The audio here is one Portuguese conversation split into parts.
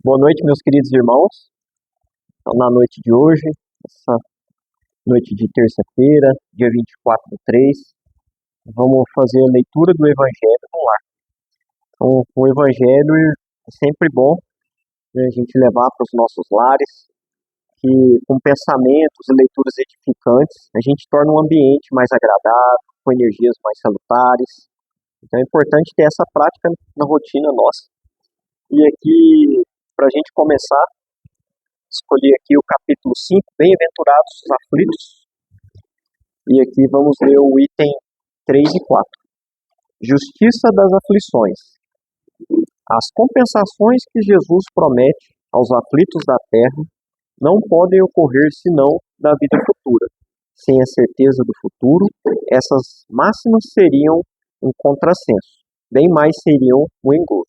Boa noite, meus queridos irmãos. Então, na noite de hoje, essa noite de terça-feira, dia 24/3, vamos fazer a leitura do Evangelho no lar. Então, o Evangelho é sempre bom, né, a gente levar para os nossos lares, que com pensamentos e leituras edificantes, a gente torna um ambiente mais agradável, com energias mais salutares. Então, é importante ter essa prática na rotina nossa. E aqui, para a gente começar, escolhi aqui o capítulo 5, Bem-aventurados os aflitos, e aqui vamos ler o item 3 e 4. Justiça das aflições. As compensações que Jesus promete aos aflitos da terra não podem ocorrer senão da vida futura. Sem a certeza do futuro, essas máximas seriam um contrassenso, bem mais seriam um engodo.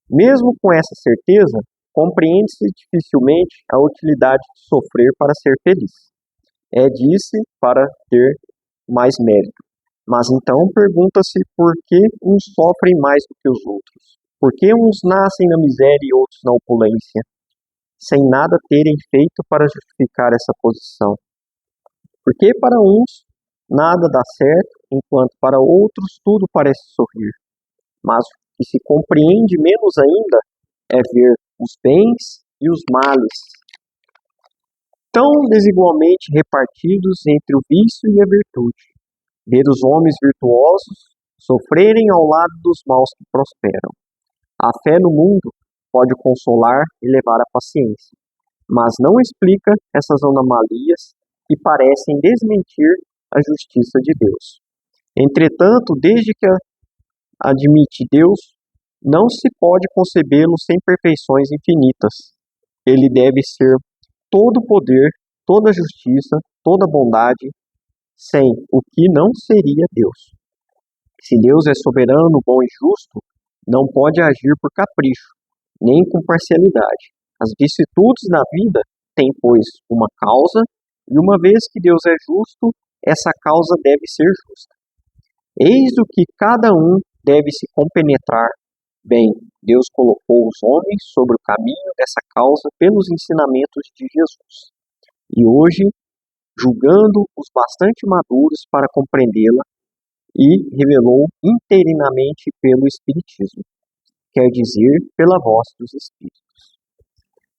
Mesmo com essa certeza, compreende-se dificilmente a utilidade de sofrer para ser feliz. É disse para ter mais mérito. Mas então pergunta-se por que uns sofrem mais do que os outros. Por que uns nascem na miséria e outros na opulência, sem nada terem feito para justificar essa posição? Por que para uns nada dá certo, enquanto para outros tudo parece sorrir? Mas o que se compreende menos ainda é ver os bens e os males tão desigualmente repartidos entre o vício e a virtude. Ver os homens virtuosos sofrerem ao lado dos maus que prosperam. A fé no mundo pode consolar e levar à paciência, mas não explica essas anomalias que parecem desmentir a justiça de Deus. Entretanto, desde que admite Deus, não se pode concebê-lo sem perfeições infinitas. Ele deve ser todo poder, toda justiça, toda bondade, sem o que não seria Deus. Se Deus é soberano, bom e justo, não pode agir por capricho, nem com parcialidade. As vicissitudes da vida têm, pois, uma causa, e uma vez que Deus é justo, essa causa deve ser justa. Eis o que cada um deve se compenetrar. Bem, Deus colocou os homens sobre o caminho dessa causa pelos ensinamentos de Jesus. E hoje, julgando-os bastante maduros para compreendê-la, e revelou interinamente pelo Espiritismo, quer dizer, pela voz dos Espíritos.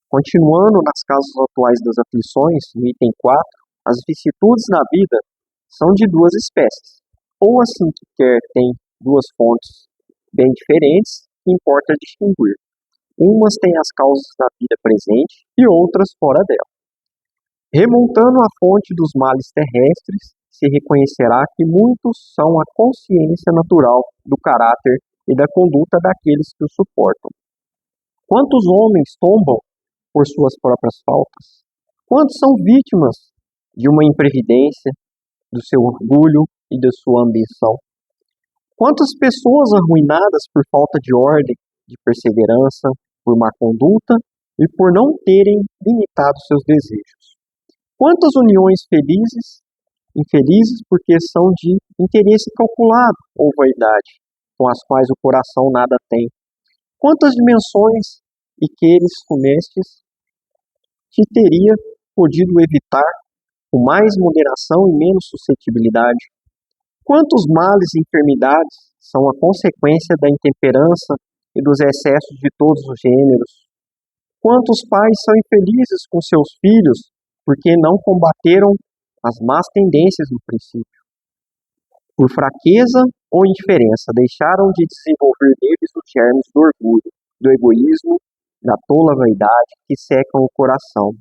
Continuando nas causas atuais das aflições, no item 4, as vicissitudes na vida são de duas espécies. Ou assim que quer tem duas fontes bem diferentes, que importa distinguir. Umas têm as causas da vida presente e outras fora dela. Remontando a fonte dos males terrestres, se reconhecerá que muitos são a consciência natural do caráter e da conduta daqueles que o suportam. Quantos homens tombam por suas próprias faltas? Quantos são vítimas de uma imprevidência, do seu orgulho e da sua ambição? Quantas pessoas arruinadas por falta de ordem, de perseverança, por má conduta e por não terem limitado seus desejos? Quantas uniões infelizes porque são de interesse calculado ou vaidade, com as quais o coração nada tem? Quantas dimensões e queres funestes que teria podido evitar com mais moderação e menos suscetibilidade? Quantos males e enfermidades são a consequência da intemperança e dos excessos de todos os gêneros? Quantos pais são infelizes com seus filhos porque não combateram as más tendências no princípio? Por fraqueza ou indiferença, deixaram de desenvolver neles os germes do orgulho, do egoísmo, da tola vaidade que secam o coração.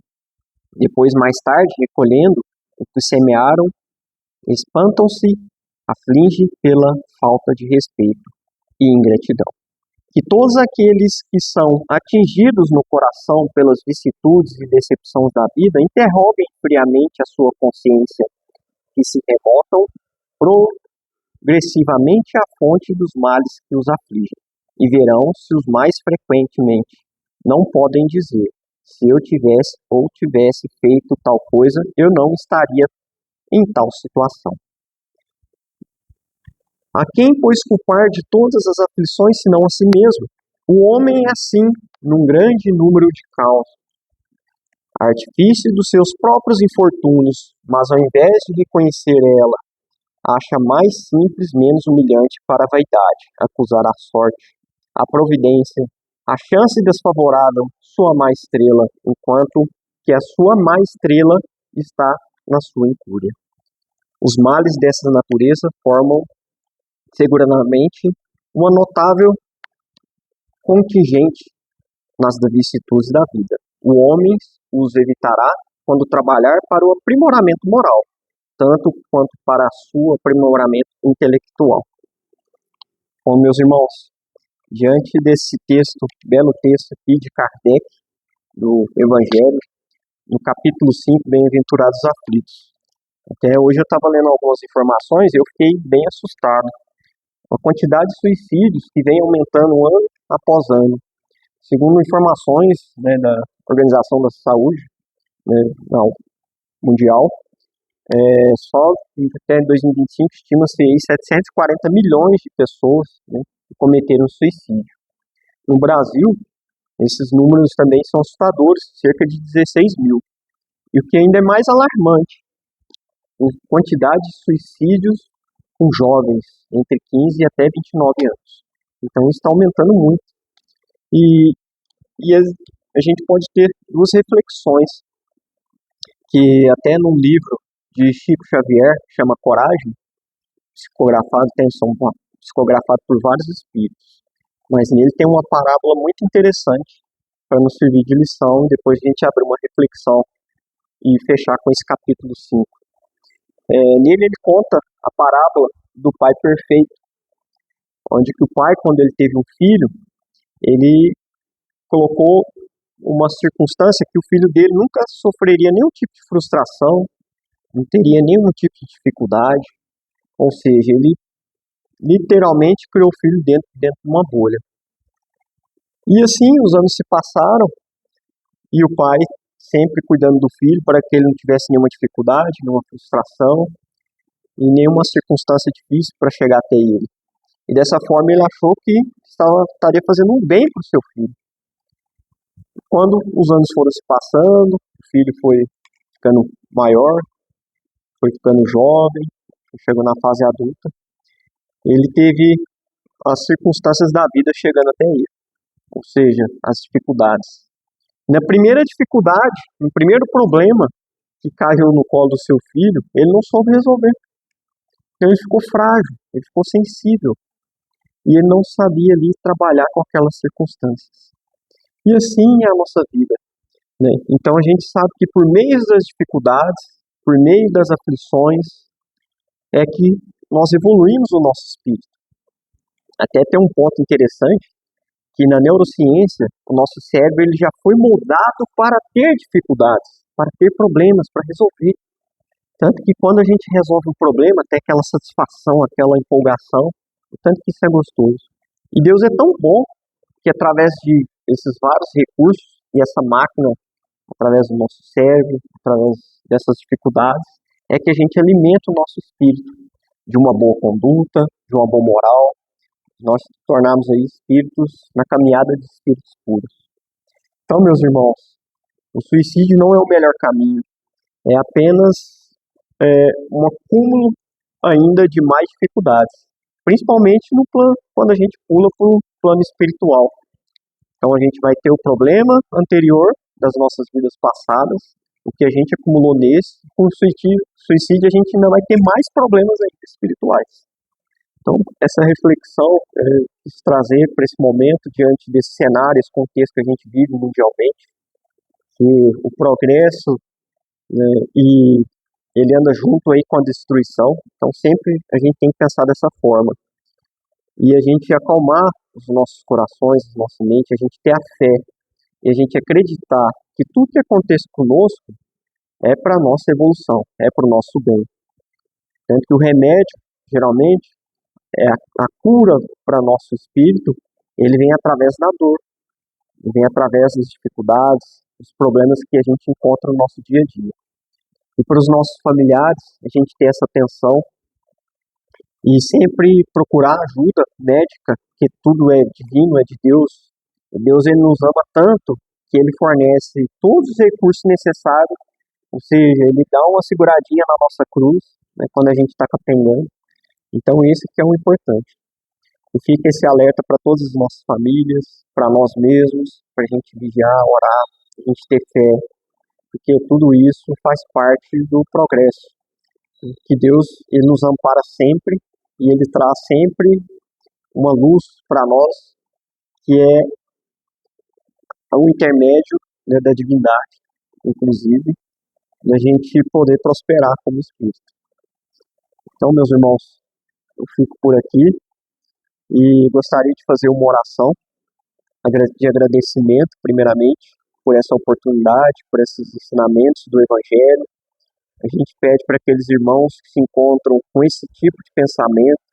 Depois, mais tarde, recolhendo o que semearam, espantam-se, afligem pela falta de respeito e ingratidão. Que todos aqueles que são atingidos no coração pelas vicissitudes e decepções da vida interroguem friamente a sua consciência, que se remontam progressivamente à fonte dos males que os afligem, e verão se os mais frequentemente não podem dizer: se eu tivesse ou tivesse feito tal coisa, eu não estaria em tal situação. A quem, pois, culpar de todas as aflições, senão a si mesmo? O homem é assim, num grande número de causas, artifício dos seus próprios infortúnios, mas ao invés de reconhecer ela, acha mais simples, menos humilhante para a vaidade, acusar a sorte, a providência, a chance desfavorável, sua má estrela, enquanto que a sua má estrela está na sua incúria. Os males dessa natureza formam, seguramente, uma notável contingente nas vicissitudes da vida. O homem os evitará quando trabalhar para o aprimoramento moral, tanto quanto para o aprimoramento intelectual. Bom, meus irmãos, diante desse texto, belo texto aqui de Kardec, do Evangelho, no capítulo 5, Bem-aventurados os aflitos. Até hoje eu estava lendo algumas informações e eu fiquei bem assustado. A quantidade de suicídios que vem aumentando ano após ano. Segundo informações, né, da Organização da Saúde, né, mundial, só até 2025 estima-se aí 740 milhões de pessoas, né, que cometeram suicídio. No Brasil, esses números também são assustadores, cerca de 16 mil. E o que ainda é mais alarmante, a quantidade de suicídios com jovens entre 15 e até 29 anos. Então isso está aumentando muito. E a gente pode ter duas reflexões, que até num livro de Chico Xavier, que chama Coragem, psicografado por vários espíritos, mas nele tem uma parábola muito interessante para nos servir de lição, e depois a gente abre uma reflexão e fechar com esse capítulo 5. Nele ele conta a parábola do pai perfeito, onde que o pai, quando ele teve um filho, ele colocou uma circunstância que o filho dele nunca sofreria nenhum tipo de frustração, não teria nenhum tipo de dificuldade, ou seja, ele literalmente criou o filho dentro de uma bolha. E assim os anos se passaram, e o pai sempre cuidando do filho para que ele não tivesse nenhuma dificuldade, nenhuma frustração, e nenhuma circunstância difícil para chegar até ele. E dessa forma ele achou que estaria fazendo um bem para o seu filho. Quando os anos foram se passando, o filho foi ficando maior, foi ficando jovem, chegou na fase adulta, ele teve as circunstâncias da vida chegando até ele, ou seja, as dificuldades. Na primeira dificuldade, no primeiro problema que caiu no colo do seu filho, ele não soube resolver. Então ele ficou frágil, ele ficou sensível, e ele não sabia ali trabalhar com aquelas circunstâncias. E assim é a nossa vida, né? Então a gente sabe que por meio das dificuldades, por meio das aflições, é que nós evoluímos o nosso espírito. Até tem um ponto interessante, que na neurociência, o nosso cérebro ele já foi moldado para ter dificuldades, para ter problemas, para resolver. Tanto que quando a gente resolve um problema, tem aquela satisfação, aquela empolgação, o tanto que isso é gostoso. E Deus é tão bom que através de esses vários recursos e essa máquina, através do nosso cérebro, através dessas dificuldades, é que a gente alimenta o nosso espírito de uma boa conduta, de uma boa moral, nós tornarmos aí espíritos na caminhada de espíritos puros. Então, meus irmãos, o suicídio não é o melhor caminho, é apenas um acúmulo ainda de mais dificuldades, principalmente no plano, quando a gente pula para o plano espiritual. Então a gente vai ter o problema anterior das nossas vidas passadas, o que a gente acumulou nesse, com o suicídio a gente ainda vai ter mais problemas ainda espirituais. Então essa reflexão quis trazer para esse momento, diante desse cenário, esse contexto que a gente vive mundialmente, que o progresso, né, e ele anda junto aí com a destruição, então sempre a gente tem que pensar dessa forma. E a gente acalmar os nossos corações, a nossa mente, a gente ter a fé, e a gente acreditar que tudo que acontece conosco é para a nossa evolução, é para o nosso bem. Tanto que o remédio, geralmente, a cura para nosso espírito, ele vem através da dor, ele vem através das dificuldades, dos problemas que a gente encontra no nosso dia a dia. E para os nossos familiares, a gente ter essa atenção e sempre procurar ajuda médica, que tudo é divino, é de Deus, Deus ele nos ama tanto que ele fornece todos os recursos necessários, ou seja, ele dá uma seguradinha na nossa cruz, né, quando a gente está capengando. Então, isso que é o importante. E fica esse alerta para todas as nossas famílias, para nós mesmos, para a gente vigiar, orar, a gente ter fé, porque tudo isso faz parte do progresso. Que Deus ele nos ampara sempre e ele traz sempre uma luz para nós, que é o intermédio, né, da divindade, inclusive, da gente poder prosperar como espírito. Então, meus irmãos, eu fico por aqui e gostaria de fazer uma oração de agradecimento, primeiramente, por essa oportunidade, por esses ensinamentos do Evangelho. A gente pede para aqueles irmãos que se encontram com esse tipo de pensamento,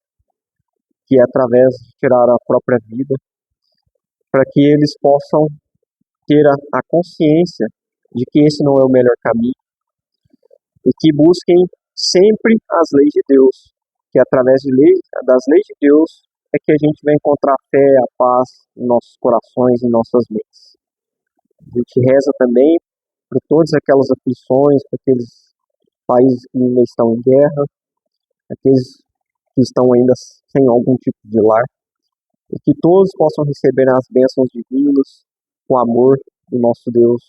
que é através de tirar a própria vida, para que eles possam ter a consciência de que esse não é o melhor caminho e que busquem sempre as leis de Deus, que através das leis de Deus é que a gente vai encontrar a fé, a paz em nossos corações, em nossas mentes. A gente reza também por todas aquelas aflições, por aqueles países que ainda estão em guerra, aqueles que estão ainda sem algum tipo de lar, e que todos possam receber as bênçãos divinas, o amor do nosso Deus,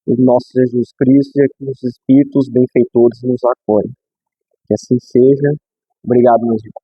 do nosso Jesus Cristo, e que os Espíritos benfeitores nos acolhem. Que assim seja. Obrigado, meus irmãos.